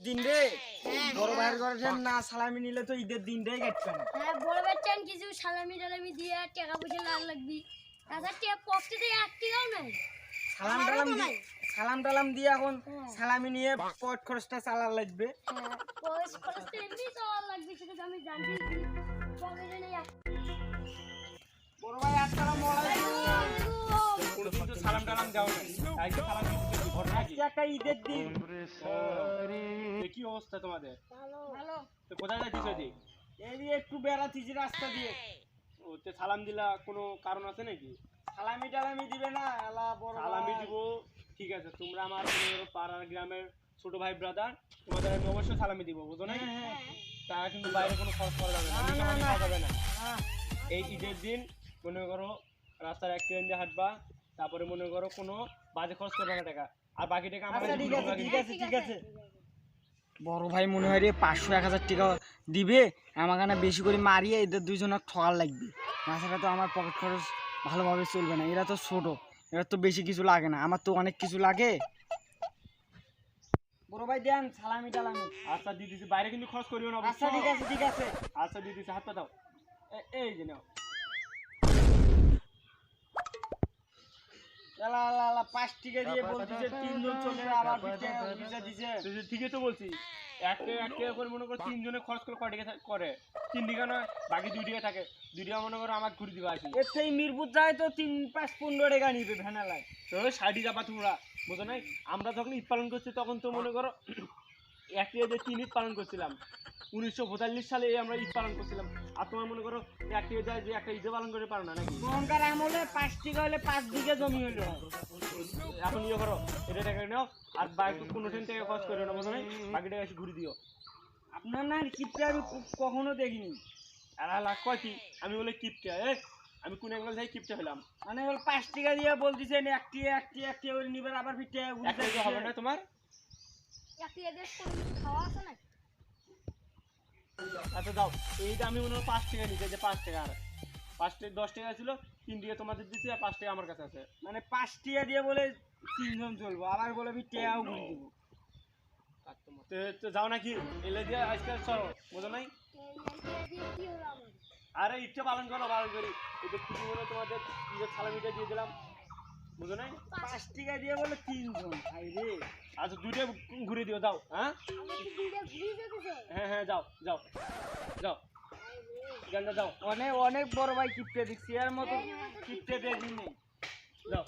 দিন রে বড় ভাইয়ের ঘরে না সালামি নিলে তো ঈদের দিন রে কাটবে না। হ্যাঁ বড় বাচ্চান কিছু সালামি টালামি দিয়ে টাকা পয়সা লাগবি তাছাড়া পকেটে 1 টাকাও নাই। সালাম টালাম দিয়ে এখন সালামি নিয়ে পট খরচটা চালার লাগবে। হ্যাঁ খরচটা এমনি চালার লাগবে সেটা আমি জানি। পকেটে নেই বড় ভাই আসসালামু আলাইকুম। কোনদিন তো সালাম টালাম দাও না, আজকে সালাম দিতে ঘটনা কি? একটা ঈদের দিন কি অবস্থা তোমাদের? ভালো ভালো। তো কোথায় যাচ্ছিস ওদিক? এই যে একটু বেড়াতেছি রাস্তা দিয়ে। ওতে সালাম দিলা কোনো কারণ আছে নাকি? সালামি টালামি দিবে না আলা বড় সালামি ভাই। দিব ঠিক আছে, তোমরা আমার পাড়ার গ্রামের ছোট ভাই ব্রাদার, তোমাদের আমি অবশ্যই সালামি দিব, বুঝো না? টাকা কিন্তু বাইরে কোনো খরচ করা যাবে না, না, না, খাওয়া যাবে না। হ্যাঁ, এই ঈদের দিন মনে করো রাস্তার এক ট্রেন দিয়ে হাঁটবা, তারপরে মনে করো কোনো বাজে খরচ করবে না টাকা, আর বাকি টাকা আমার আচ্ছা ঠিক আছে। বড় ভাই মনে হয় রে 500-1000 টাকা দিবে আমাকে না, বেশি করে মারিয়ে এদের দুইজনের ঠকার লাগবে, তাছাড়া তো আমার পকেট খরচ ভালোভাবে চলবে না। এরা তো ছোট, এরা তো বেশি কিছু লাগে না, আমার তো অনেক কিছু লাগে। বড় ভাই দেন সালামি টালামি। আচ্ছা দিয়ে দিচ্ছি, বাইরে কিন্তু খরচ করিও না। আচ্ছা ঠিক আছে। আচ্ছা দিয়ে দিচ্ছি, হাত পাতাও। এই যে নাও। এলা 5 টাকা দিয়ে বলতেছে তিনজন চলে আবার ভিজা দিছে। ঠিকই তো বলছি, এক টাকা করে মনে করো তিনজনে খরচ করে কয় টাকা করে? 3 টাকা নয়, বাকি 2 টাকা থাকে। 2 টাকা মনে করো আমাকে ঘুরে দিবা আসি। এর থেকে মিরপুর যায় তো 3-5-15 টাকা নিবে ভ্যানালায়। তো 60 যাবা তোমরা, বুঝো নাই? আমরা যখন ঈদ পালন করছি তখন তো মনে করো এক টাকা দিয়ে 3 ঈদ পালন করছিলাম। 1942 সালে আমরা ঈদ পালন করছিলাম, আর তোমার মনে করো এক টাকা যায় যে একটা ঈদে পালন করে পারো না নাকি? তখনকার আমলে 5 টাকা হলে 5 বিঘা জমি হলো। এখন ইয়ে করো, এটা টাকা নাও, আর বাকি 15 টাকা খরচ করে না, বুঝো নাই? বাকি টাকা এসে ঘুরে দিও। আপনার না কিপটা আমি কখনো দেখিনি। আর লাখ কয় কি আমি বলে কিপটা? আমি কোন অ্যাঙ্গেল থেকে কিপটা হলাম? মানে 5 টাকা দিয়ে বলতেছেন এক টাকা করে নিবেন, আবার ফিরতে একটা টাকা হবে না তোমার? একটি এদের কোন খাওয়া আছে না? আচ্ছা দাও, এইটা আমি মনে হয় 5 টাকা নিতে, যে 5 টাকা, আর 5 টাকা 10 টাকা ছিল, 3 টাকা তোমাদের দিচ্ছি, আর 5 টাকা আমার কাছে আছে। মানে 5 টাকা দিয়ে বলে তিনজন চলবো, আবার বলে টাকাও ঘুরে দিব। তো যাও নাকি এলে দিয়ে আজকে চলো, বুঝো নাই? কি হলো আমার? আরে ইচ্ছা পালন করো, পালন করি। এই যে খুশি মনে তোমাদের নিজের সালামিটা দিয়ে দিলাম, বুঝো নাই? 5 টাকা দিয়ে বলে তিনজন ভাই রে। আচ্ছা 2টা ঘুরে দিও, দাও। হ্যাঁ আমি কি দুইটা ঘুরে যেতেছে? হ্যাঁ যাও গানটা যাও। অনেক বড় ভাই কিপটে দেখছি, এর মতো কিপটে দেখিনি। যাও।